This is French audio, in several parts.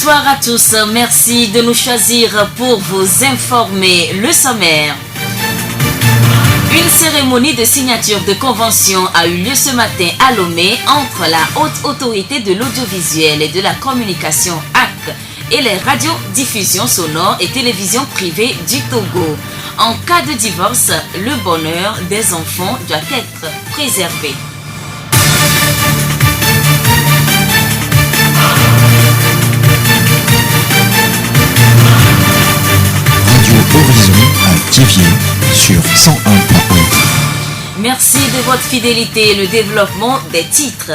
Bonsoir à tous, merci de nous choisir pour vous informer. Le sommaire. Une cérémonie de signature de convention a eu lieu ce matin à Lomé entre la Haute Autorité de l'Audiovisuel et de la Communication HAC et les radiodiffusions sonores et télévisions privées du Togo. En cas de divorce, le bonheur des enfants doit être préservé. Radio Horizon à Thiéviers sur 101.1. Merci de votre fidélité et le développement des titres.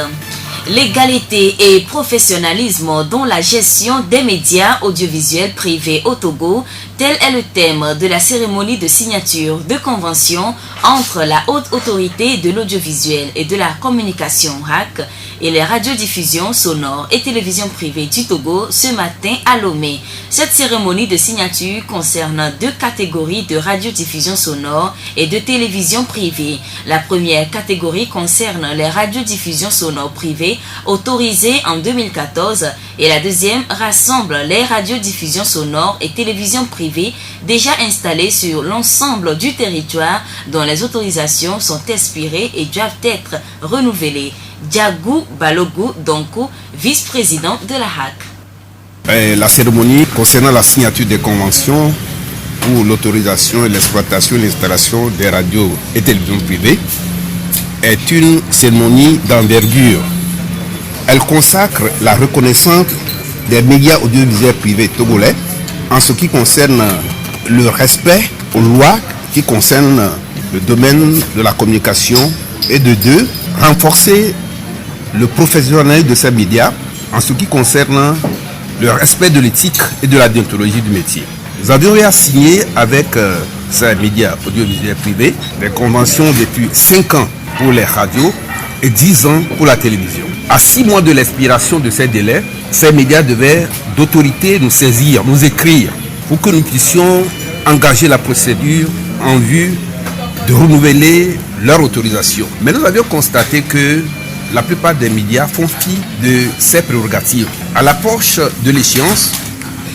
L'égalité et professionnalisme dans la gestion des médias audiovisuels privés au Togo, tel est le thème de la cérémonie de signature de convention entre la Haute Autorité de l'Audiovisuel et de la Communication HAC et les radiodiffusions sonores et télévisions privées du Togo ce matin à Lomé. Cette cérémonie de signature concerne deux catégories de radiodiffusion sonore et de télévision privée. La première catégorie concerne les radiodiffusions sonores privées autorisées en 2014 et la deuxième rassemble les radiodiffusions sonores et télévisions privées déjà installées sur l'ensemble du territoire dont les autorisations sont expirées et doivent être renouvelées. Diagou Balogu Donko, vice-président de la HAC. La cérémonie concernant la signature des conventions pour l'autorisation et l'exploitation et l'installation des radios et télévisions privées est une cérémonie d'envergure. Elle consacre la reconnaissance des médias audiovisuels privés togolais en ce qui concerne le respect aux lois qui concernent le domaine de la communication et de deux, renforcer le professionnalisme de ces médias en ce qui concerne le respect de l'éthique et de la déontologie du métier. Nous avions signé avec ces médias audiovisuels privés des conventions depuis 5 ans pour les radios et 10 ans pour la télévision. À 6 mois de l'expiration de ces délais, ces médias devaient d'autorité nous saisir, nous écrire pour que nous puissions engager la procédure en vue de renouveler leur autorisation. Mais nous avions constaté que la plupart des médias font fi de ces prérogatives. À l'approche de l'échéance,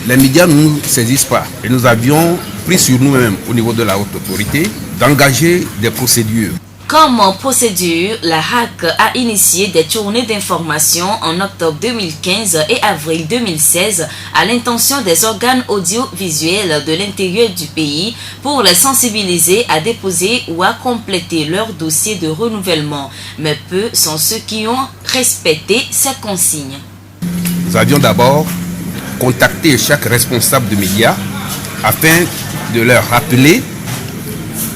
les médias ne nous saisissent pas. Et nous avions pris sur nous-mêmes, au niveau de la haute autorité, d'engager des procédures. Comme procédure, la HAC a initié des tournées d'information en octobre 2015 et avril 2016 à l'intention des organes audiovisuels de l'intérieur du pays pour les sensibiliser à déposer ou à compléter leur dossier de renouvellement. Mais peu sont ceux qui ont respecté ces consignes. Nous avions d'abord contacté chaque responsable de médias afin de leur rappeler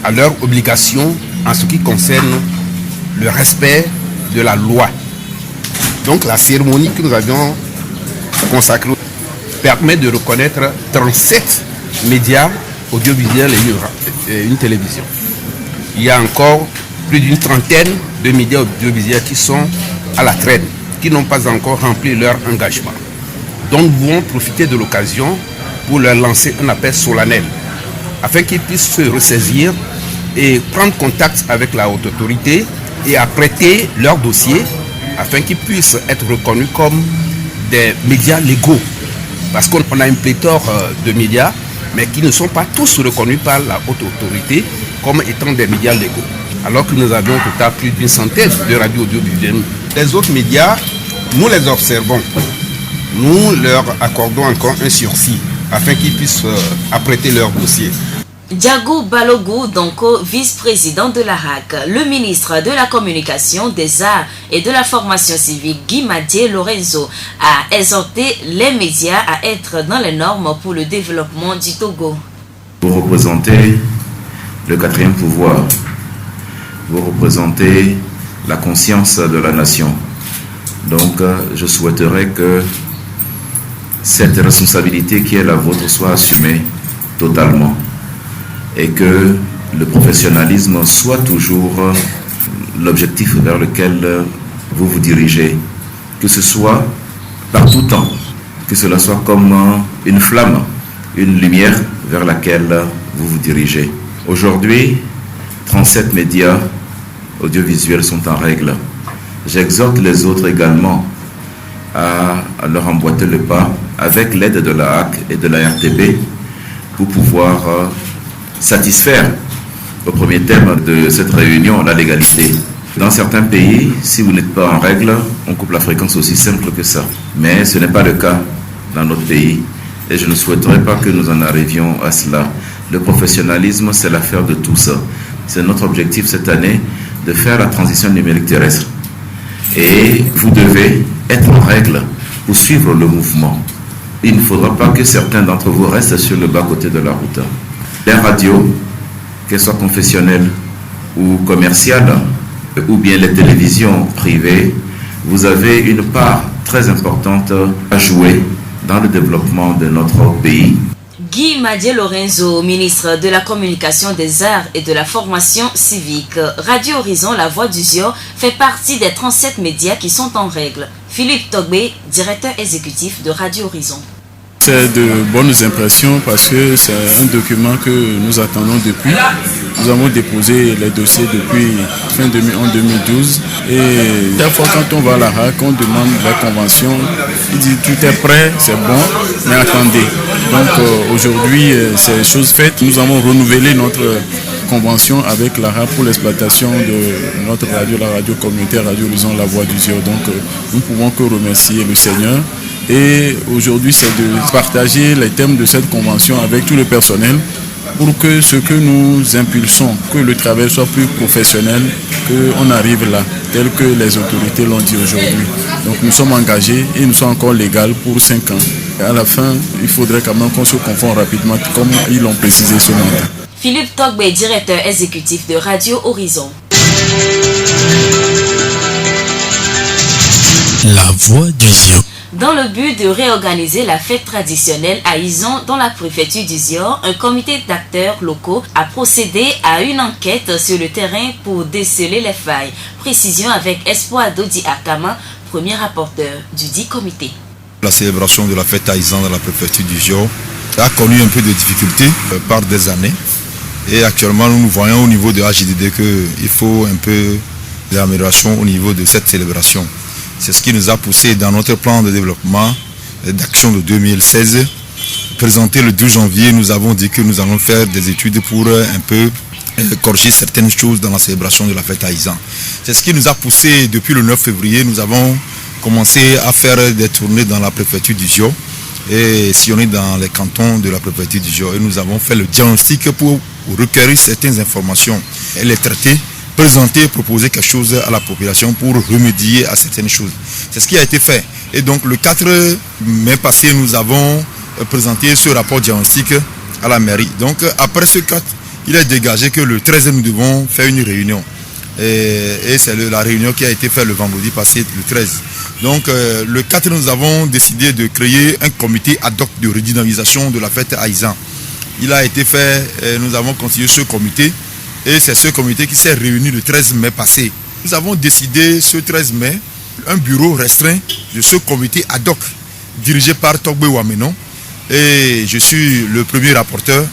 à leurs obligations en ce qui concerne le respect de la loi. Donc la cérémonie que nous avions consacrée permet de reconnaître 37 médias audiovisuels et une télévision. Il y a encore plus d'une trentaine de médias audiovisuels qui sont à la traîne, qui n'ont pas encore rempli leur engagement. Donc nous voulons profiter de l'occasion pour leur lancer un appel solennel afin qu'ils puissent se ressaisir et prendre contact avec la haute autorité et apprêter leur dossier afin qu'ils puissent être reconnus comme des médias légaux. Parce qu'on a une pléthore de médias, mais qui ne sont pas tous reconnus par la haute autorité comme étant des médias légaux. Alors que nous avions au total plus d'une centaine de radios audiovisuelles. Les autres médias, nous les observons. Nous leur accordons encore un sursis afin qu'ils puissent apprêter leur dossier. Diagou Balogu Donko, vice-président de la HAC, le ministre de la Communication, des Arts et de la Formation civique, Guy Madié Lorenzo, a exhorté les médias à être dans les normes pour le développement du Togo. Vous représentez le quatrième pouvoir, vous représentez la conscience de la nation. Donc je souhaiterais que cette responsabilité qui est la vôtre soit assumée totalement. Et que le professionnalisme soit toujours l'objectif vers lequel vous vous dirigez. Que ce soit par tout temps, que cela soit comme une flamme, une lumière vers laquelle vous vous dirigez. Aujourd'hui, 37 médias audiovisuels sont en règle. J'exhorte les autres également à leur emboîter le pas avec l'aide de la HAC et de la RTB, pour pouvoir satisfaire au premier thème de cette réunion, la légalité. Dans certains pays, si vous n'êtes pas en règle, on coupe la fréquence aussi simple que ça. Mais ce n'est pas le cas dans notre pays et je ne souhaiterais pas que nous en arrivions à cela. Le professionnalisme, c'est l'affaire de tous. C'est notre objectif cette année de faire la transition numérique terrestre. Et vous devez être en règle pour suivre le mouvement. Il ne faudra pas que certains d'entre vous restent sur le bas-côté de la route. Les radios, qu'elles soient confessionnelles ou commerciales, ou bien les télévisions privées, vous avez une part très importante à jouer dans le développement de notre pays. Guy Madier Lorenzo, ministre de la Communication, des Arts et de la Formation civique. Radio Horizon, la voix d'Uzior, fait partie des 37 médias qui sont en règle. Philippe Togbé, directeur exécutif de Radio Horizon. C'est de bonnes impressions parce que c'est un document que nous attendons depuis. Nous avons déposé les dossiers depuis fin 2012 et chaque fois quand on va à la HAC, on demande la convention, il dit tout est prêt, c'est bon, mais attendez. Donc aujourd'hui c'est chose faite, nous avons renouvelé notre convention avec la HAC pour l'exploitation de notre radio, la radio communautaire Radio Horizon, la voix d'Uzior. Donc nous ne pouvons que remercier le Seigneur. Et aujourd'hui, c'est de partager les thèmes de cette convention avec tout le personnel pour que ce que nous impulsons, que le travail soit plus professionnel, qu'on arrive là, tel que les autorités l'ont dit aujourd'hui. Donc nous sommes engagés et nous sommes encore légaux pour 5 ans. Et à la fin, il faudrait quand même qu'on se confonde rapidement, comme ils l'ont précisé ce matin. Philippe Togbé, directeur exécutif de Radio Horizon. La voix d'Uzior. Dans le but de réorganiser la fête traditionnelle à Izon dans la préfecture d'Uzior, un comité d'acteurs locaux a procédé à une enquête sur le terrain pour déceler les failles. Précision avec Espoir Dodi Akama, premier rapporteur du dit comité. La célébration de la fête à Izon dans la préfecture d'Uzior a connu un peu de difficultés par des années. Et actuellement, nous voyons au niveau de HJDD qu'il faut un peu d'amélioration au niveau de cette célébration. C'est ce qui nous a poussé dans notre plan de développement d'action de 2016. Présenté le 12 janvier, nous avons dit que nous allons faire des études pour un peu corriger certaines choses dans la célébration de la fête à Izon. C'est ce qui nous a poussé depuis le 9 février. Nous avons commencé à faire des tournées dans la préfecture d'Uzior et sillonner dans les cantons de la préfecture d'Uzior. Et nous avons fait le diagnostic pour recueillir certaines informations et les traiter, présenter, proposer quelque chose à la population pour remédier à certaines choses. C'est ce qui a été fait. Et donc le 4 mai passé, nous avons présenté ce rapport diagnostic à la mairie. Donc après ce 4, il est dégagé que le 13, nous devons faire une réunion. Et c'est la réunion qui a été faite le vendredi passé, le 13. Donc le 4, nous avons décidé de créer un comité ad hoc de redynamisation de la fête à Izon. Il a été fait, nous avons continué ce comité. Et c'est ce comité qui s'est réuni le 13 mai passé. Nous avons décidé ce 13 mai, un bureau restreint de ce comité ad hoc, dirigé par Togbé Wamenon. Et je suis le premier rapporteur.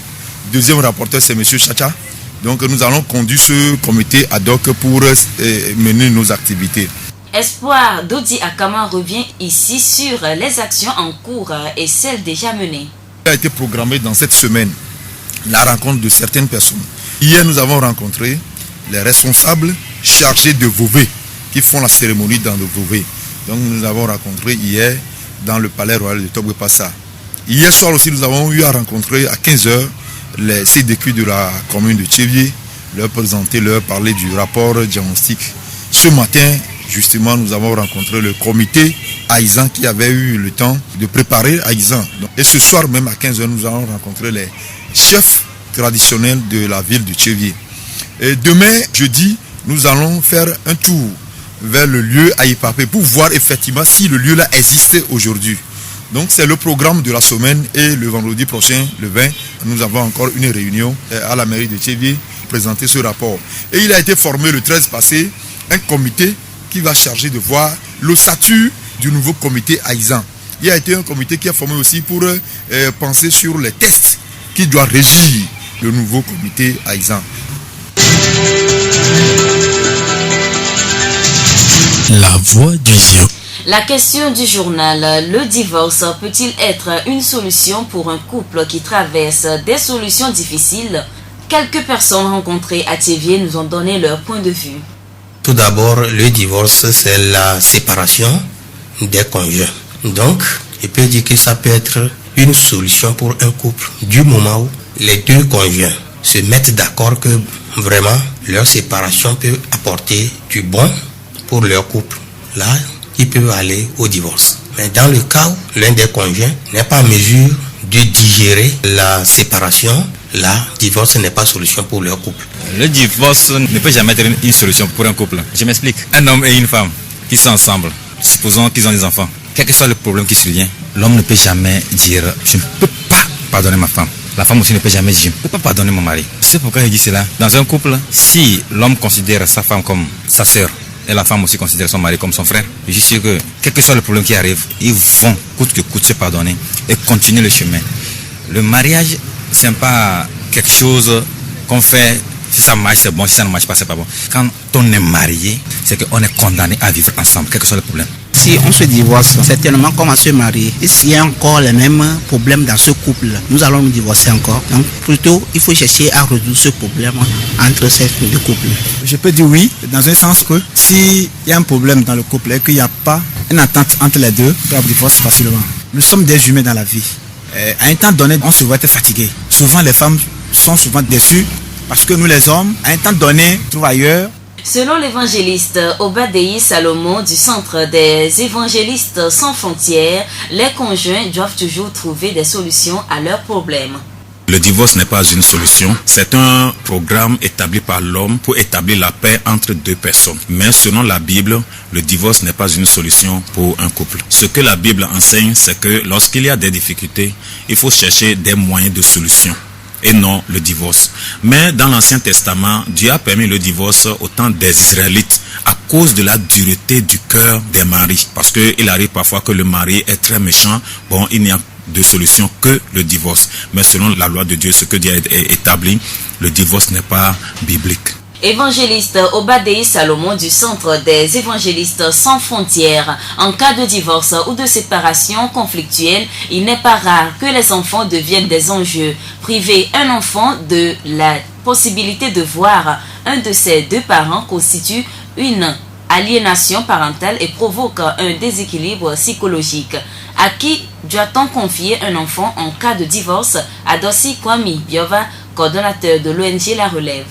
Deuxième rapporteur, c'est M. Chacha. Donc nous allons conduire ce comité ad hoc pour mener nos activités. Espoir Dodi Akama revient ici sur les actions en cours et celles déjà menées. Il a été programmé dans cette semaine la rencontre de certaines personnes. Hier, nous avons rencontré les responsables chargés de Vové, qui font la cérémonie dans le Vové. Donc, nous avons rencontré hier dans le palais royal de Togbé Passa. Hier soir aussi, nous avons eu à rencontrer à 15h les CDQ de la commune de Tchévier, leur présenter, leur parler du rapport diagnostic. Ce matin, justement, nous avons rencontré le comité à Izon qui avait eu le temps de préparer à Izon. Et ce soir même à 15h, nous allons rencontrer les chefs traditionnels de la ville de Tchévier. Et demain, jeudi, nous allons faire un tour vers le lieu à Ipapé pour voir effectivement si le lieu là existe aujourd'hui. Donc c'est le programme de la semaine et le vendredi prochain, le 20, nous avons encore une réunion à la mairie de Tchévier pour présenter ce rapport. Et il a été formé le 13 passé un comité qui va charger de voir le statut du nouveau comité à Izon. Il y a été un comité qui est formé aussi pour penser sur les tests qui doivent régir le nouveau comité à Izon. La voix d'Uzior. La question du journal, le divorce peut-il être une solution pour un couple qui traverse des solutions difficiles? Quelques personnes rencontrées à Thiévié nous ont donné leur point de vue. Tout d'abord, le divorce, c'est la séparation des conjoints. Donc, je peux dire que ça peut être une solution pour un couple du moment où les deux conjoints se mettent d'accord que vraiment leur séparation peut apporter du bon pour leur couple. Là, ils peuvent aller au divorce. Mais dans le cas où l'un des conjoints n'est pas en mesure de digérer la séparation, là, divorce n'est pas solution pour leur couple. Le divorce ne peut jamais être une solution pour un couple. Je m'explique. Un homme et une femme qui sont ensemble, supposons qu'ils ont des enfants. Quel que soit le problème qui survient, l'homme ne peut jamais dire « je ne peux pas pardonner ma femme ». La femme aussi ne peut jamais dire « je ne peux pas pardonner mon mari ». C'est pourquoi je dis cela. Dans un couple, si l'homme considère sa femme comme sa sœur, et la femme aussi considère son mari comme son frère, je suis sûr que quel que soit le problème qui arrive, ils vont coûte que coûte se pardonner et continuer le chemin. Le mariage, ce n'est pas quelque chose qu'on fait, si ça marche c'est bon, si ça ne marche pas c'est pas bon. Quand on est marié, c'est qu'on est condamné à vivre ensemble, quel que soit le problème. Si on se divorce, certainement comme à se marier, et s'il y a encore les mêmes problèmes dans ce couple, nous allons nous divorcer encore. Donc plutôt, il faut chercher à résoudre ce problème entre ces deux couples. Je peux dire oui, dans un sens que s'il y a un problème dans le couple et qu'il n'y a pas une entente entre les deux, on peut divorcer facilement. Nous sommes des humains dans la vie. À un temps donné, on se voit être fatigué. Souvent, les femmes sont souvent déçues parce que nous, les hommes, à un temps donné, trouvent ailleurs. Selon l'évangéliste Obadei Salomon du Centre des évangélistes sans frontières, les conjoints doivent toujours trouver des solutions à leurs problèmes. Le divorce n'est pas une solution, c'est un programme établi par l'homme pour établir la paix entre deux personnes. Mais selon la Bible, le divorce n'est pas une solution pour un couple. Ce que la Bible enseigne, c'est que lorsqu'il y a des difficultés, il faut chercher des moyens de solution et non le divorce. Mais dans l'Ancien Testament, Dieu a permis le divorce au temps des Israélites à cause de la dureté du cœur des maris. Parce qu'il arrive parfois que le mari est très méchant, bon, il n'y a de solution que le divorce. Mais selon la loi de Dieu, ce que Dieu a établi, le divorce n'est pas biblique. Évangéliste Obadei Salomon du Centre des évangélistes sans frontières. En cas de divorce ou de séparation conflictuelle, il n'est pas rare que les enfants deviennent des enjeux. Priver un enfant de la possibilité de voir un de ses deux parents constitue une aliénation parentale et provoque un déséquilibre psychologique. À qui doit-on confier un enfant en cas de divorce? Adossi Kwame Biova, coordonnateur de l'ONG La Relève.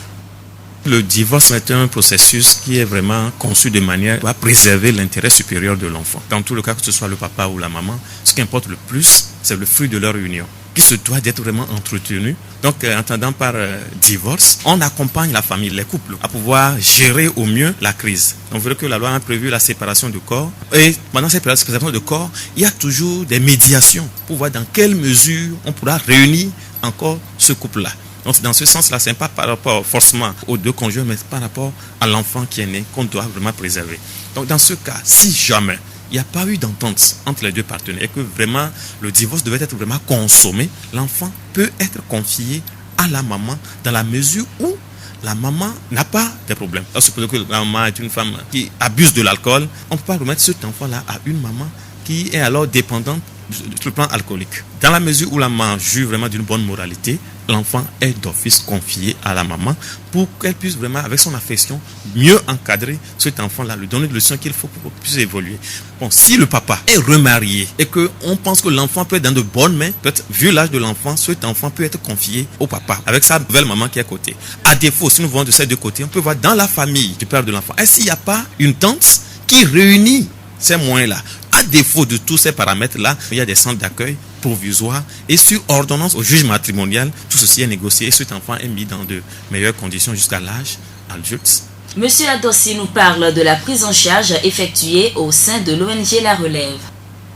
Le divorce est un processus qui est vraiment conçu de manière à préserver l'intérêt supérieur de l'enfant. Dans tout le cas, que ce soit le papa ou la maman, ce qui importe le plus, c'est le fruit de leur union, qui se doit d'être vraiment entretenu. Donc, entendant par divorce, on accompagne la famille, les couples, à pouvoir gérer au mieux la crise. On veut que la loi a prévu la séparation de corps. Et pendant cette séparation de corps, il y a toujours des médiations pour voir dans quelle mesure on pourra réunir encore ce couple-là. Donc, dans ce sens-là, ce n'est pas par rapport forcément aux deux conjoints, mais par rapport à l'enfant qui est né qu'on doit vraiment préserver. Donc, dans ce cas, si jamais il n'y a pas eu d'entente entre les deux partenaires et que vraiment le divorce devait être vraiment consommé, l'enfant peut être confié à la maman dans la mesure où la maman n'a pas de problème. Supposons que la maman est une femme qui abuse de l'alcool, on ne peut pas remettre cet enfant-là à une maman qui est alors dépendante sur le plan alcoolique. Dans la mesure où la maman juge vraiment d'une bonne moralité, l'enfant est d'office confié à la maman pour qu'elle puisse vraiment, avec son affection, mieux encadrer cet enfant-là, lui donner des leçons qu'il faut pour qu'il puisse évoluer. Bon, si le papa est remarié et qu'on pense que l'enfant peut être dans de bonnes mains, peut-être, vu l'âge de l'enfant, cet enfant peut être confié au papa, avec sa nouvelle maman qui est à côté. À défaut, si nous voyons de ces deux côtés, on peut voir dans la famille du père de l'enfant, est-ce qu'il n'y a pas une tante qui réunit ces moyens-là? À défaut de tous ces paramètres-là, il y a des centres d'accueil provisoires et sur ordonnance au juge matrimonial, tout ceci est négocié et cet enfant est mis dans de meilleures conditions jusqu'à l'âge adulte. Monsieur Adossi nous parle de la prise en charge effectuée au sein de l'ONG La Relève.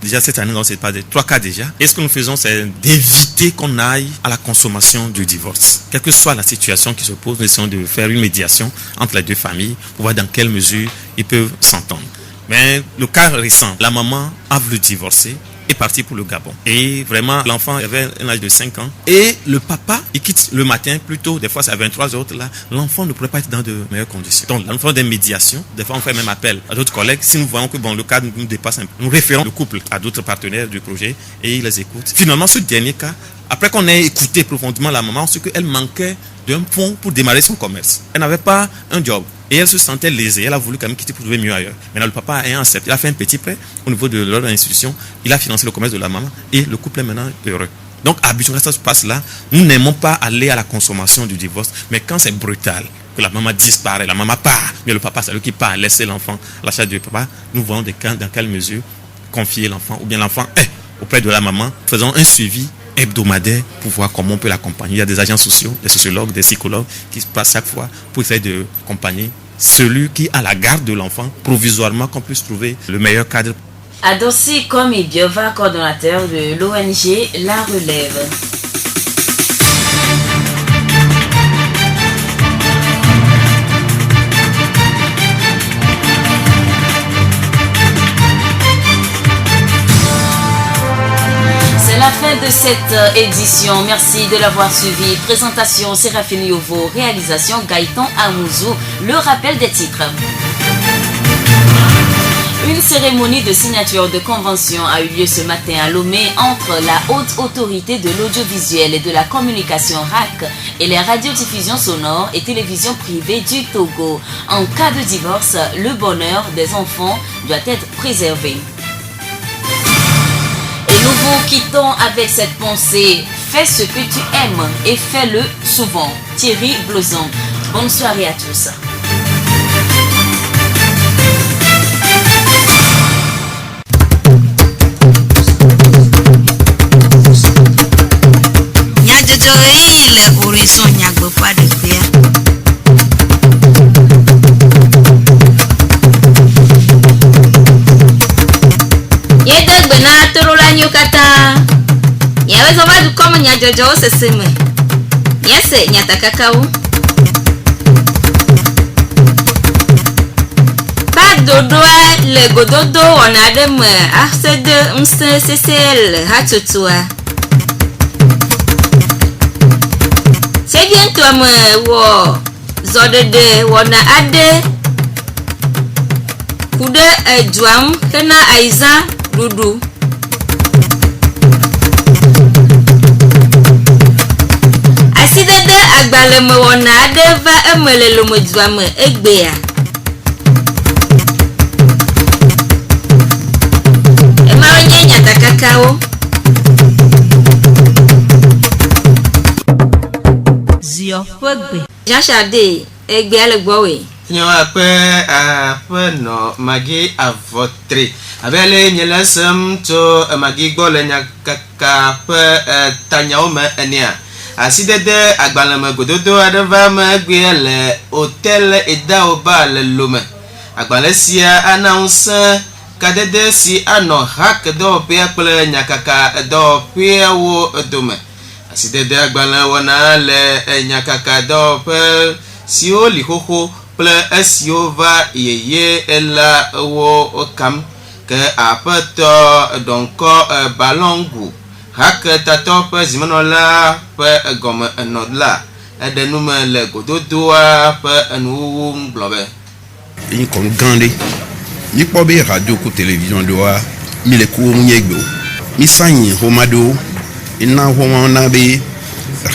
Déjà cette année, c'est pas des 3 cas déjà. Et ce que nous faisons, c'est d'éviter qu'on aille à la consommation du divorce. Quelle que soit la situation qui se pose, nous essayons de faire une médiation entre les deux familles pour voir dans quelle mesure ils peuvent s'entendre. Mais le cas récent, la maman a voulu divorcer est parti pour le Gabon. Et vraiment, l'enfant avait un âge de 5 ans. Et le papa, il quitte le matin plus tôt, des fois c'est à 23h là. L'enfant ne pourrait pas être dans de meilleures conditions. Donc, l'enfant des médiations, des fois on fait même appel à d'autres collègues. Si nous voyons que le cadre nous dépasse un peu, nous référons le couple à d'autres partenaires du projet et ils les écoutent. Finalement, ce dernier cas, après qu'on ait écouté profondément la maman, c'est qu'elle manquait d'un fonds pour démarrer son commerce. Elle n'avait pas un job. Et elle se sentait lésée. Elle a voulu quand même quitter pour trouver mieux ailleurs. Maintenant, le papa a accepté. Il a fait un petit prêt au niveau de leur institution. Il a financé le commerce de la maman. Et le couple est maintenant heureux. Donc, habituellement, ça se passe là. Nous n'aimons pas aller à la consommation du divorce. Mais quand c'est brutal, que la maman disparaît, la maman part, mais le papa, c'est lui qui part, laisser l'enfant à la charge du papa, nous voyons dans quelle mesure confier l'enfant, ou bien l'enfant est auprès de la maman, faisant un suivi hebdomadaire pour voir comment on peut l'accompagner. Il y a des agents sociaux, des sociologues, des psychologues qui se passent chaque fois pour essayer d'accompagner celui qui a la garde de l'enfant, provisoirement qu'on puisse trouver le meilleur cadre. Adossi Komi Biova, coordonnateur de l'ONG La Relève. C'est la fin de cette édition. Merci de l'avoir suivi. Présentation Séraphine Yovo, réalisation Gaëtan Amouzou. Le rappel des titres. Une cérémonie de signature de convention a eu lieu ce matin à Lomé entre la Haute Autorité de l'Audiovisuel et de la Communication RAC et les radiodiffusions sonores et télévisions privées du Togo. En cas de divorce, le bonheur des enfants doit être préservé. Et nous vous quittons avec cette pensée. Fais ce que tu aimes et fais-le souvent. Thierry Blozon. Bonne soirée à tous. Le horizon nyagbe pas de pia. Yedegbe na torola nyokata. Yaweza wadu kama nyajojo seseme. Yese nyatakakao. Ba dodoa le gododo onade me arsede mse sesel hatutua. C'est bien toi me wo zodede wona ade kude edwam kana aiza dudu asidede agbale me wona ade va emele lo me dwam egbea e ma onye nyata kakao Jean Chardé, egbe alegbowe. Nyawa pe no magi avotre. Abele nyelesem to magi gbole nyakaka pe tanyao me enia. Asidede agbalame gododo adeva me gbe le hotel Edaoba le Lome. Agbalesia announce kadede si ano hak do pe akple nyakaka do pe wo dome. Asidede agbala wana le nyakaka do pe si o likoko ple esio va yeye ela wo kam ke apeto donko balongu hak tato pe zimanola pe gome enodla edenume le gododoa pe enu nglobe in kon gande ni pobe radio ko télévision doa mi le ko nyegbo mi sanyi homado ina homa na be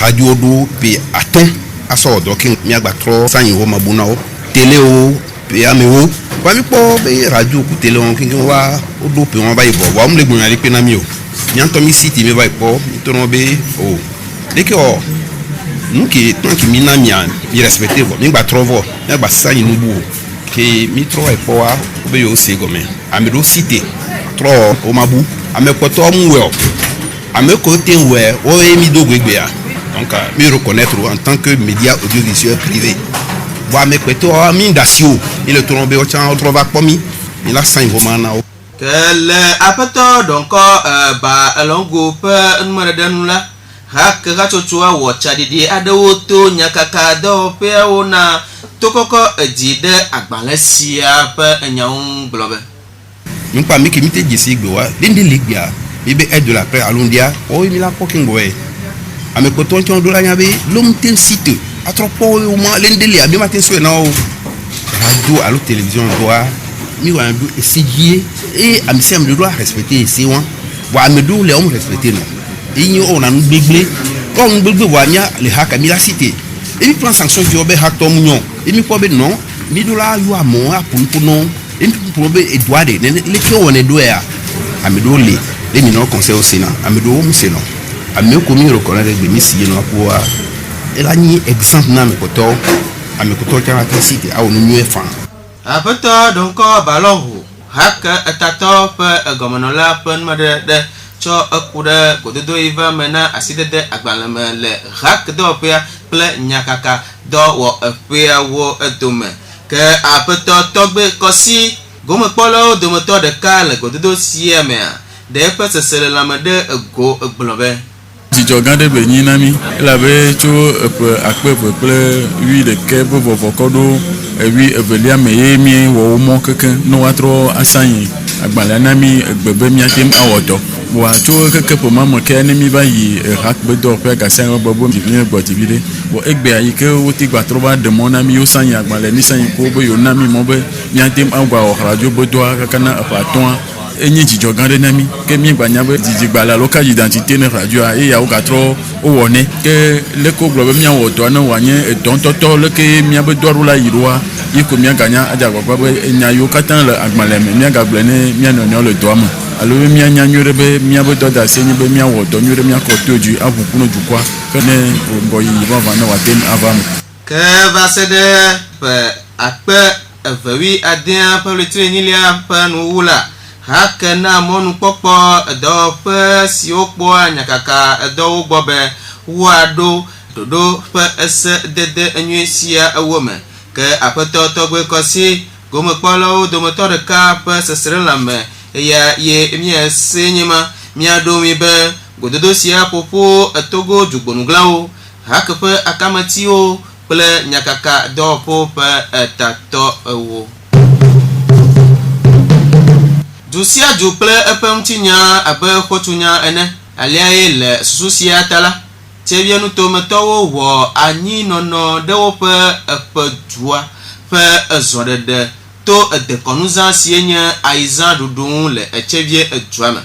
radio do pe aton aso do kin mi agba tro sanyi homa buna o télé o pe ameo wa mi po be radio ko télé on kin wa o do pe won ba ibo wa mu le gbon ari pe na mi o mi anto mi city mi ba ipo mi to no be o deke o nuki tanki mi na mi an mi respecte vo mi gba tro vo mi agba sanyi nubu ke mi tro ipo wa o be yo se gome ami do city tro o mabu ame ko to mu we o ame ko te we o e mi do gbegbe ya donc me reconnaître en tant que média audiovisuel privé wa me ko to mi ndasio ile to be o chan tro va pomi mi la san ho mana o kele apeto donc ba alongo pe numere denula hak ga chochua wo chadidi adewo to nyakaka do pe ona tokoko ejide agbalesia pe enyaun globe npa mi ke mi te jisi gbe wa dinde ligbia Ibe aide de la paix à l'Ondia, oh il a poking boy. A mes cotons qui ont de la niabe, l'homme ten site, à trop au moins l'endélé, à bien matin sur non. Radio à la télévision doit, mi wa ndu essayer et à me de doit respecter c'est one. Wa me do les hommes respecter non. Il y on a nous béglé, comme on béglé wa nya les haka mi la cité. Et mi prend sanction du obé hak tom non. Et mi pobe non, mi do la yo a mon a pour non. Et mi pobe Edouard les qui on est doué à me do les minons conseil au Sénat, à me do au Sénat. À me commis reconnaître des missiles no pour et la ni exemple na me koto, à me koto qui a la cité à on mieux fan. Apeto donc balongo hak tato pe gomanola pen made de cho akuda kododo iva mena aside de agbalame le hak do pe ple nyakaka do wo pe wo edome ke apeto togbe kosi gomo polo do moto de kale kododo sieme de pe sesele la made go egblombe Jijogande benyinami labe cho akpeple wi de kebo vovokodo wi evelia meye mi wo mo keke no watro asanyi agbala nami egbebe miatem awodo wa cho keke po mama ke ni mi bayi hakbe do pe gasan bobo mi ni gbotibide wo egbe ayi ke wo ti gba troba de monami yo sanyi agbala ni sanyi ko bo yo nami mo be miatem agwa o radio bodo aka na apaton enyi Jijogande nami ke mi gbanya be Jijigbala local identité na radio e ya o gatro o woni ke le ko globe mi awodo na wanye edontoto le ke mi be doru la yiroa yiko mi ganya aja gbagba be enya yo katan le agbaleme mi agagle ne mi anonyo le doama alo mi anya nyure be mi be doda senyi be mi awodo nyure mi akotoju abukuno jukwa ke ne boyi bava na waten avam ke va sede pe akpe evewi adin pe le trenilia pe nu wula hakena monu popo do pe si opo anyakaka do gbobe wado dodo pe ese dede enyusia awome ke apeto togbe kosi gomo polo do moto de ka pe sesere lame ya ye mi esenyima mi ado mi be gododo sia popo etogo jugbonuglawo hakpe akamatio ple nyakaka do po pe tato ewo Dusia juple epemtinya abe khotunya ene aliaye le susia tala tebienu tometowo wo anyi nono dewo pe epedua pe ezodede to edekonuza sienye aizan dudun le echevie eduame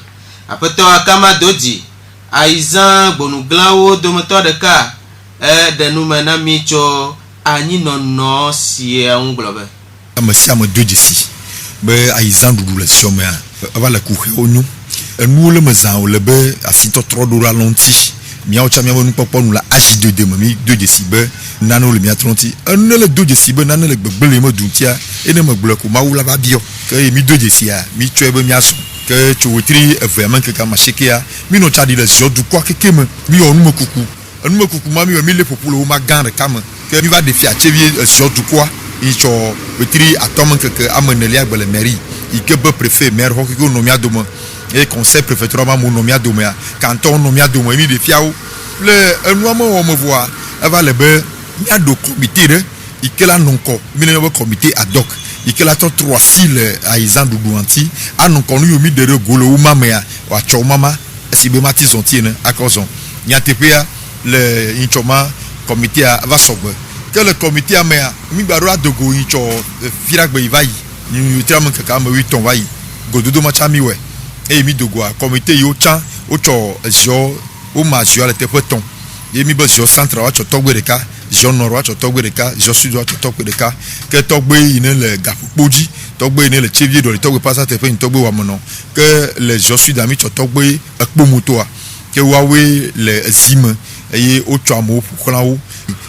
apeto akama doji aizan bonuglawo dometo deka denuma na micho anyi nono sie nglobe amasiam dojisi be aizan dudu le siome ava le kuhe onu enu le mezan o le be asitotro do ralenti miao cha miao nu popo nu la H2D mi dojisi be nano le miatronti enu le dojisi be nano le gbegbele mo duntia ene me gbleku ma wula ba bio ke mi dojisi a mi tue be miaso ke chuwitri vraiment ke ka mashekia mi no cha di le zio du kwa kekeme mi onu me kuku ma mi le populo ma gande kama ke mi va defia chevie zio du kwa icho witri atom que amenelia gbele mairie ikebe préfet maire hokiko nomia doma et conseil préfectoral ma nomia doma canton nomia doma mi de fiao le enouamo o me voir ava le be mi ado comité de ikela nonko mi le comité ad hoc ikela to 3 sile aizan dudu anti anonko nu yomi de golo u mama ya wa chomama sibe mati zontiene akozon nyatepea le inchoma comité va sogbe que le comité a mis mi baro adogo incho firagbe ivayi ni utram kaka ma 8 ton vayi gododo ma chami we e mi dogo a comité yo cha o cho jo o ma jo le tepeton e mi bo jo centre wa cho togbe de ka jo nord wa cho togbe de ka jo sud wa cho togbe de ka que togbe ine le gapoji togbe ine le chevie do le togbe passa tepe ni togbe wa mono que le jo sud ami cho togbe akpo moto a que wawe le zime e o cho amo pour o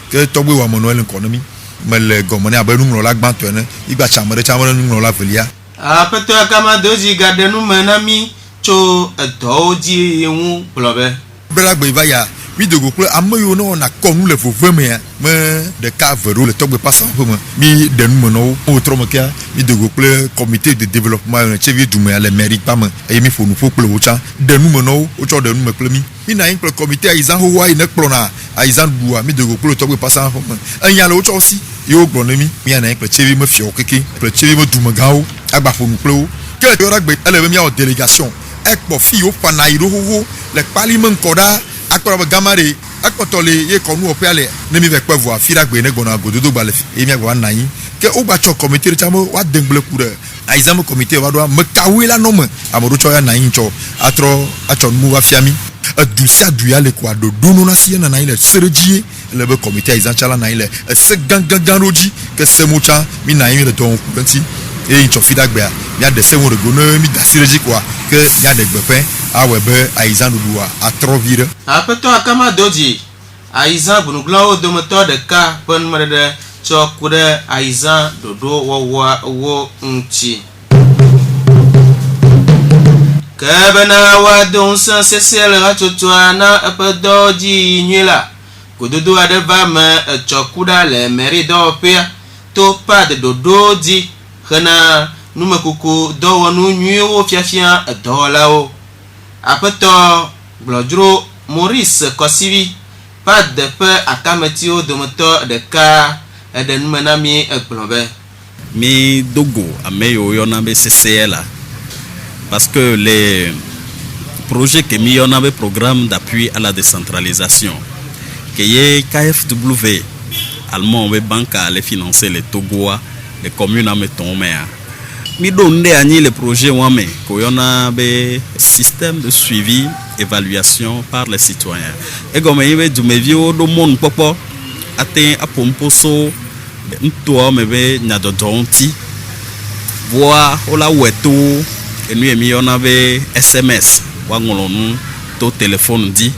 que togbe wa mono l'économie mais le gomone abenu no la gbanto ene igba chamere no la velia apeto akama doji gadenu menami cho edoji ehun blobe bela gbe vaya mi dogo pe amoyo no na konu le vove me de ka vero le togbe passa un peu mi denu mono o tromokia mi dogo pe comité de développement na chevie du me le mairie pas me e mi fonu fo pe o cha denu mono o cho denu me pe mi na in comité aizan ho wa ine plona aizan bua mi dogo pe togbe passa un peu anya le o cho aussi yo gbonemi mi na in chevie me fio keke pe chevie me du me gao agba fonu pe o que yo ragbe ele mi a délégation ekpo fi o pana iro ho le parlement koda akora gamare akotole ye konu opale ne mi vekpe vo afira gbe ne gbona gododo gbale e mi agwa nayin ke o gba cho comité chamo wa dengle kure aizamo comité wa do mekawe la no me amodo cho ya nayin cho atro acho mu wa fiami adusia duya le kwa do dono na si na nayin le serejie le be comité aizan chala nayin le se gangan roji ke se mucha mi nayin le don kuranti e in cho fida gbe ya de se won rego no mi da sireji kwa ke ya de gbepen awebe aizan duwa atro vire apeto akama doji aizan bunuglo o domoto de ka pon mede cho kude aizan dodo wo nchi kabana wa don san sesel ratotwa na apedoji nyela kododo adeva me cho kuda le merido pia to pa de dodo di khana numekuku do wonu nyu fiafia do lao apeto blodro Maurice Kosivi pas de peu akametio de moteur de car et de numenami ekplombe mi dogo ameyo yona be CCL parce que les projets que mi yona be programme d'appui à la décentralisation que ye KFW allemand be banque les financer les Togoa les communes ametomea mi donde ani les projets wame ko yona be système de suivi évaluation par les citoyens et comme il du mevio do monde popo atteint à pomposo nto mebe nyadodonti voa ola weto enu emi yona be SMS wa ngolonu to téléphone di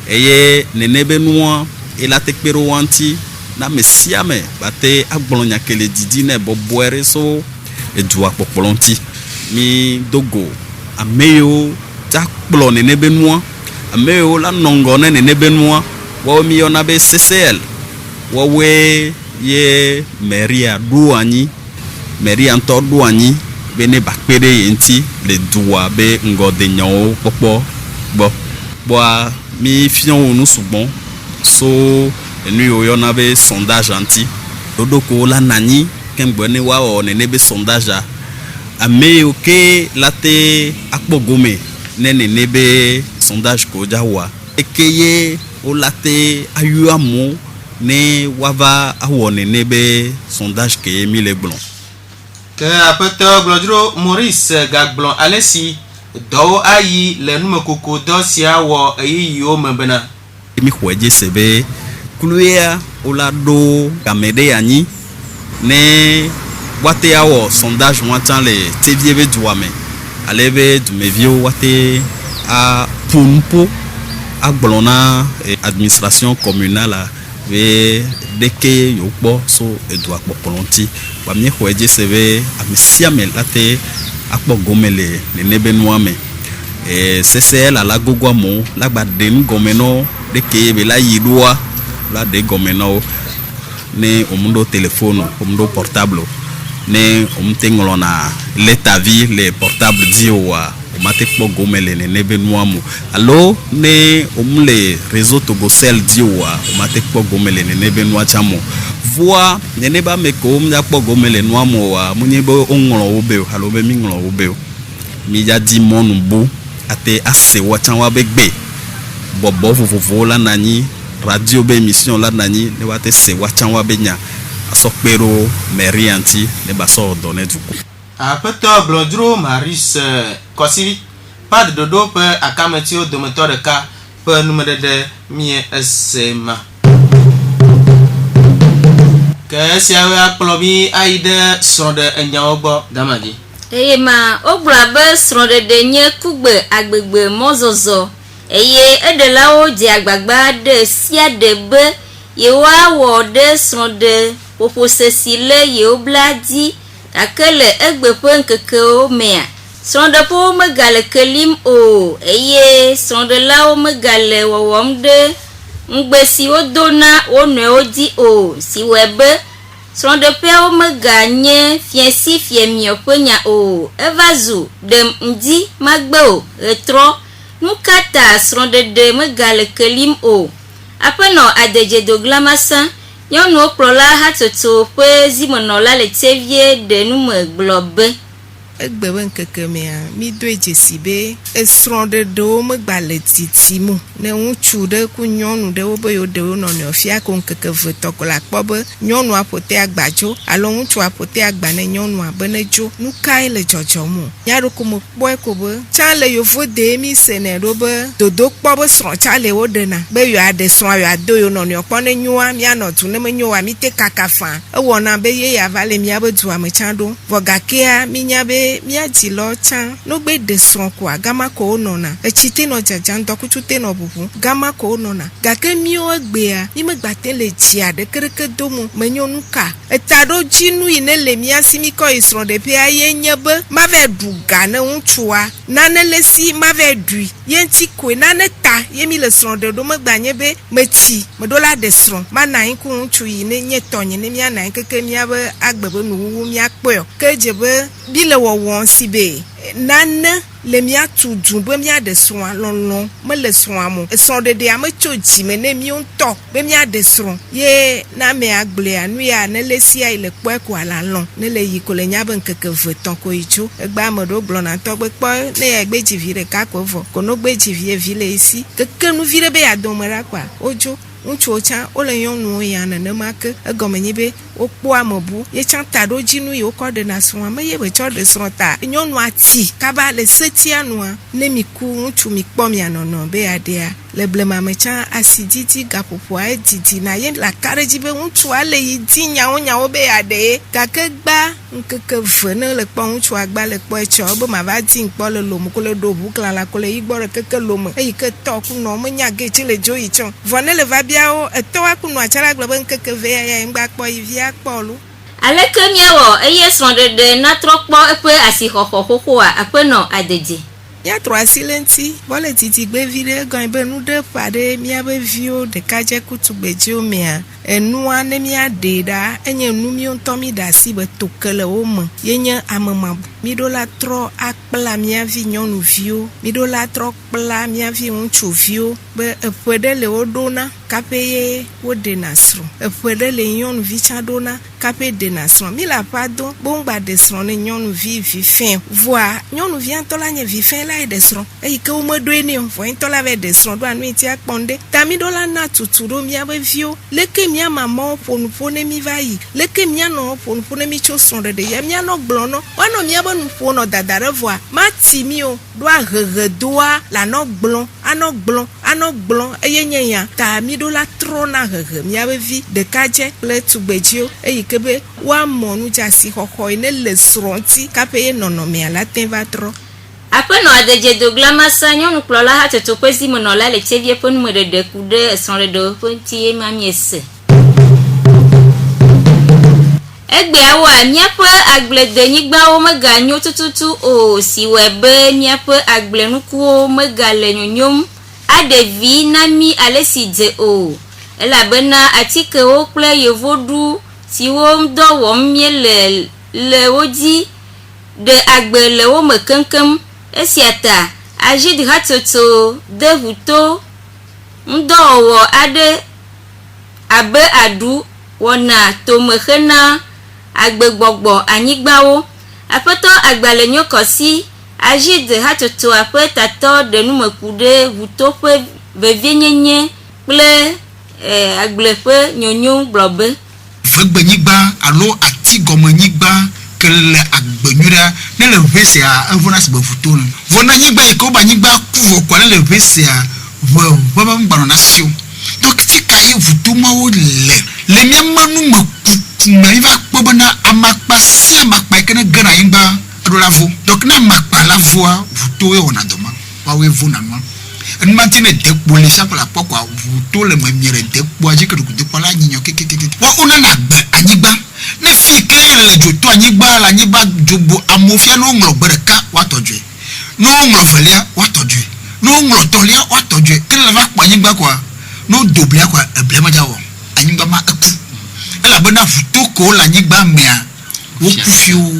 eye nenebe noa ela tekpero wanti na mesiame bate agbolonya kele didi ne boboere so edua popolonti mi dogo ameyo takplo nenebe noa ameyo la nongone nenebe noa wa mi yona be CCL wa we ye meria douani meria nto douani bene bakpere yenti le doua be ngode nyawo popo bo mi fion nous subon so nu yo na be sondage anti dodoko la nani kembone wa o ne be sondage a me oke late akpogome ne be sondage ko jawa ekeye o late ayuamo ne wava awone nebe sondage ke mille blond que apeto glodro Maurice Gagblon alesi do ayi le numekoko do sia wo ayi yo mbena mi khoje sebe kuluya olado kamede ani ne wate awo sondage wantan le tviebe duame alebe du mevio wate a punpo agblona administration communale ve deke yokbo so edwa popolonti wa mi khoje sebe amisiame late akpo gomele nenebe noame CCL ala gogwamo la gbadem gomeno deke be la yidwa la de gomeno ne omundo téléphone omundo portable ne omtengolona leta vie les portables diowa omate kpo gomele nenebe noamo allo ne omule réseau togosel diowa omate kpo gomele nenebe noachamo voix neneba meko mja kpo gomele noamo wa munyebo ongolo obe allo be mingolo obe mi ja di monumbu ate ase wachanwa begbe bobo vovovo la nani radio be émission la nani ne wate se wachanwa benya asokpero merianti ne baso donner du coup apeto blodro Maurice Kosivi pas de dodo pe akametio de moteur de cas pe numede de mie esema que siawe akplobi aide sonde enyaogbo damagi eye ma ogbra be sonde de nye kugbe agbegbe mozozo eye edelawo di agbagba de sia de be yewa wo de sonde poposesile ye obladi akele egbepe nkeke o mea sonde po megale kelim o eye sonde lawo megale wowom de ngbesi odona onwe odi o si webe sonde pe o meganye fiensi fiemio penya o evazu dem ndi magbe o retro nukata sonde de megale kelim o apeno adeje do glamasa nyɔnu kplɔla hatsotso ƒe zimɔnɔla le tevie de nume gblɔ be egbe nkeke mea mi do ejesi be esronde do megbale titimu ne ŋutsu ɖe ku nyɔnu ɖe wo be yo de wo nɔnɔ fia ko nkeke ve tɔko la kpɔ be nyɔnua ƒote agbadzo alo ŋutsua ƒote agba ne nyɔnua be ne dzo nu kae le dzɔdzɔm o nya ɖo ko me kpɔe ko be tsã le yovo de mi se ne ɖo be dodo kpɔ be srɔ̃ tsã le wo ɖena be yo aɖe srɔ̃a yo ado yo nɔnɔ kpɔ ne nyoa mianɔ du ne menyo wa mi te kaka fã ewɔna be ye ya va le miabe dua me tsã ɖo vɔ gakea mi nya be miadzi lɔ tsã no gbe de srɔ̃ koa gama ko wo nɔna etsi te nɔ dzadzam dɔkutsu te nɔ ʋuʋu gama ko wo nɔna gake miwo egbea mi megbate le dzia ɖekeɖeke do mo menyo nu ka eta ɖo dzinu yi ne le mia si mi kɔ yi srɔ̃ɖeƒea ye nye be mave ɖu ga ne ŋutsua nane le si mave ɖui ye ŋti koe nane ta ye mi le srɔ̃ɖeɖo megbanye be metsi meɖo la ɖe srɔ̃ mana anyi ku ŋutsu yi ne nye tɔnye ne miana anyi keke miabe agbe be nuwuwu miakpɔe ke dze be mi le wɔwɔm si be nane le miatu du be miaɖe srɔ̃a lɔlɔ mele srɔ̃a mo srɔ̃ɖeɖea metso dzime ne miwo ŋutɔ be miaɖe srɔ̃ ye na ame agblea nu ya ne le sia yi le kpɔe ko ala lɔ ne le yi ko le nya be ŋkeke ve tɔ̃ ko yi dzo egbe ame ɖewo gblɔna tɔgbe kpɔ ne ya gbe dzi vi ɖeka ko vɔ ko no gbe dzi vi vi le esi keke nu vi ɖe be ya dome ɖa kpa wodzo ŋutsuwo tsã wole nyɔnuwo ya nenema ke egɔme nye be wokpɔ amebu ye tsã ta ɖo dzinu yi wokɔ ɖena srɔ̃a me ye be tsɔ ɖe srɔ̃ ta nyɔnua ti kaba le setia nua ne mi ku ŋutsu mi kpɔ mia nɔnɔ be aɖea le blema me tsã asi didi gaƒoƒoa edidi na ye le aka ɖe dzi be ŋutsua le yi di nyawo be aɖe gake gba ŋkeke ve ne le kpɔ ŋutsua gba le kpɔ etsɔ be mava di ŋkpɔ le lome ko le ɖo ʋu klala ko le yi gbɔ ɖe keke lome eyi ke tɔ ku nɔ menya ge tsi le dzo yi tsɔ vɔ ne le va biawo etɔwa ku nɔa tsã la gblɔ be ŋkeke ve ya ŋgba kpɔ yi via kpɔ lo aleke miawɔ eye srɔ̃ɖeɖe natrɔ kpɔ eƒe asixɔxɔ xoxoa aƒenɔ adedze miatrɔ asi le ŋti vɔ le dzidzigbe vi ɖe egɔ̃e be nu ɖe ƒa ɖe miabe viwo ɖekadze ku tugbedziwo mea enua ne miaɖe ɖa enye nu mi ŋutɔ mi ɖe asi be toke le wo me ye nye amemabu mi ɖo la trɔ akpla miavi nyɔnuviwo mi ɖo la trɔ kpla miavi ŋutsuviwo be eƒe ɖe le wo ɖona kaƒe ye wo ɖena srɔ̃ eƒe ɖe le nyɔnuvi tsã ɖona kaƒe ɖena srɔ̃ mi le aƒea do be ŋgba ɖe srɔ̃ ne nyɔnuvi vifɛ voa nyɔnuvia ŋutɔ la nye vifɛ la ye ɖe srɔ̃ eyi ke wo meɖoe nɛ o vɔ ŋutɔ la va ɖe srɔ̃ ɖo anu yi tia kpɔm ɖe ta mi ɖo la na tutu ɖo miabe viwo leke mia mamawo ƒonuƒo ne mi va yi leke mia nɔ ƒonuƒo ne mi tso srɔ̃ɖeɖe ya mianɔ gblɔ nɔ woanɔ miabe nuƒo nɔ dada ɖe vɔa mati mi o ɖo ahehe doa la nɔ anɔ gblɔ eye nye ya ta mi ɖo la trɔ na hehe miabe vi ɖekadze kple tugbedziwo eyi ke be woamɔ nudzasi xɔxɔ yi ne le srɔ̃ ŋti kaƒe ye nɔnɔmea la te va trɔ aƒenɔ adedze doglamasa nyɔnukplɔla hatsotso ƒe zimenɔla le tsevie ƒe numeɖeɖe ku ɖe esrɔ̃ɖeɖe ƒe ŋti ye ma miese egbeawoa míaƒe agbledenyigbawo meganyo tututu o si wɔe be míaƒe agblenukuwo megale nyonyom aɖevi na mi ale si dze o elabena atikewo kple yevoɖu siwo dɔ wɔm míele le wo dzi ɖe agbe le wo me keŋkeŋ esia ta agid hatsotso de ʋuto ŋdɔwɔwɔ aɖe abe aɖu wɔna tomexe na agbegbɔgbɔ anyigbawo aƒetɔ agbalenyo kɔsi agid hatsotsoa ƒe tatɔ ɖe numeku ɖe ʋuto ƒe vevienyenye kple agble ƒe nyonyo gblɔ be vegbenyigba alo atigɔmenyigba ke le agbenyuia ne le ʋe sia evona si be ʋuto ne vɔ na nyigba yi ke woba nyigba ku vɔ kɔ ne le ʋe sia ʋe ŋgbanɔ na si o donc tika ye ʋuto mawo le miama nu me kukume yi va kpɔ bena amakpa sia amakpa yi ke ne ge na anyigba eɖo la vo donc ne amakpa la voa ʋuto ye wɔna dɔ ma woawoe vo na nua enumati ne dekpo le siaƒe la kpɔ kɔa ʋuto le memie le dekpoa dzi ke ɖokudekpoa la nyinyɔ kekekeke wonana agbe anyigba ne fi ke le dzoto anyigba le anyigba dzogbo amewo fia ne woŋlɔ gbe ɖeka woatɔ dzoe ne woŋlɔ velia woatɔ dzoe ne woŋlɔ tɔlia woatɔ dzoe ke le va kpɔ anyigba kɔa ne wodo blia kɔa eblia medza wɔ anyigba ma eku elabena ʋuto ko le anyigba mea woku fiwo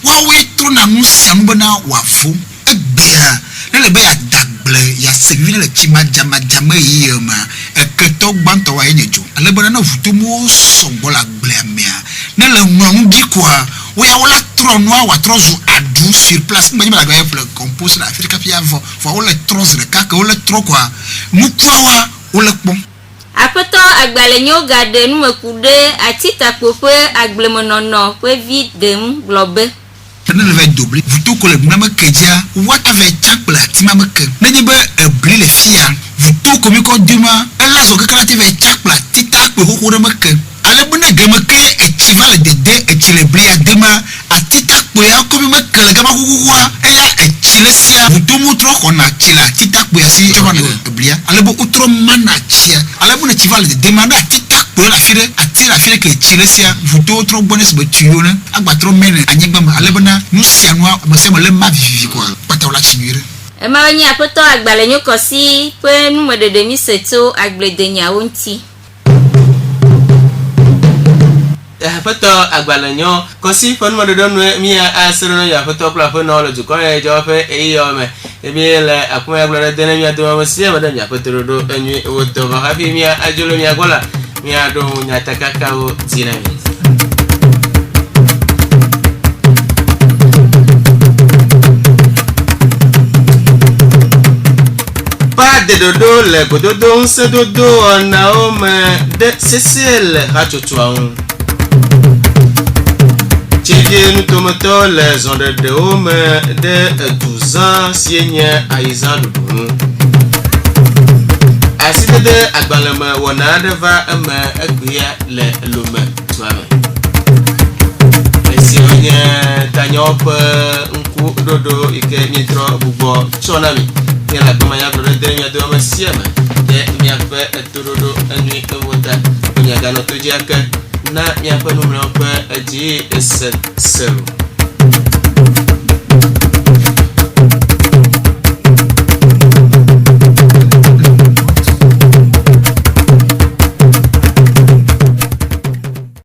woawoe trɔna nu sia nu bena wòavo egbea ne le be yadagble yasevi ne le tsi madzamadzame yi ma eketɔ gbãtɔ wa ye nye dzo ale bena ne ʋutomo sɔgbɔ le agblea mea ne le ŋlɔ nu dzi koa Ou ya wala trop noir ou trop adou sur place. Mais il y a le compost là, fait que avant, faut le trop de caca, ou le trop quoi. Mukwa ou le bon. Apeto agbalenyo gade nu mekude atita pope agblemonono pe vide globe. Ne va doubler. Vous tout que le même kedia, what avec chakla, timama que. N'ayez pas oublié les filles. Vous tout comme quand demain, elle a son caractère avec chakla, tita que vous courez me que. Ale bune gama ke echival de echilebri adema atita kwe akobi me ke gama kukuwa eya echilesia vuto mutro kona chila tita kwe asi chobana biblia ale bo utro mana chia ale bune chival de demanda tita kwe la fire ke echilesia vuto utro bones betuyona agbatro mene anyegba ale bona nusianwa basema le ma vivi kwa pataula chimire ma wanya apeto agbalenyo kosi pe nu medede mi seto agbledenya wonti. Foto agbalanyo kosi fon mo do no mi asero no ya foto kula fo no lo ju ko e jo fe e yo me e bi le akuma agbala de na mi ado mo si e madam ya foto do enyi wo to ba hafi mi ajolo mi agola mi ado nya takaka o tina mi. Pas de dodo le gododo on se dodo on a homme de Cécile Rachotuaon. Tchédié nous tomato les ondes de homme de 12 ans signe Aïza Doudou. Aside de agbalama wana deva ama agbia le lome tuame. Si on y tanyop nku dodo ike mitro bubo chonami. La comaya de la de ma siama de mi a fait todo enu wota mi a gano to jaka na mi a pa numero pa aji 7 0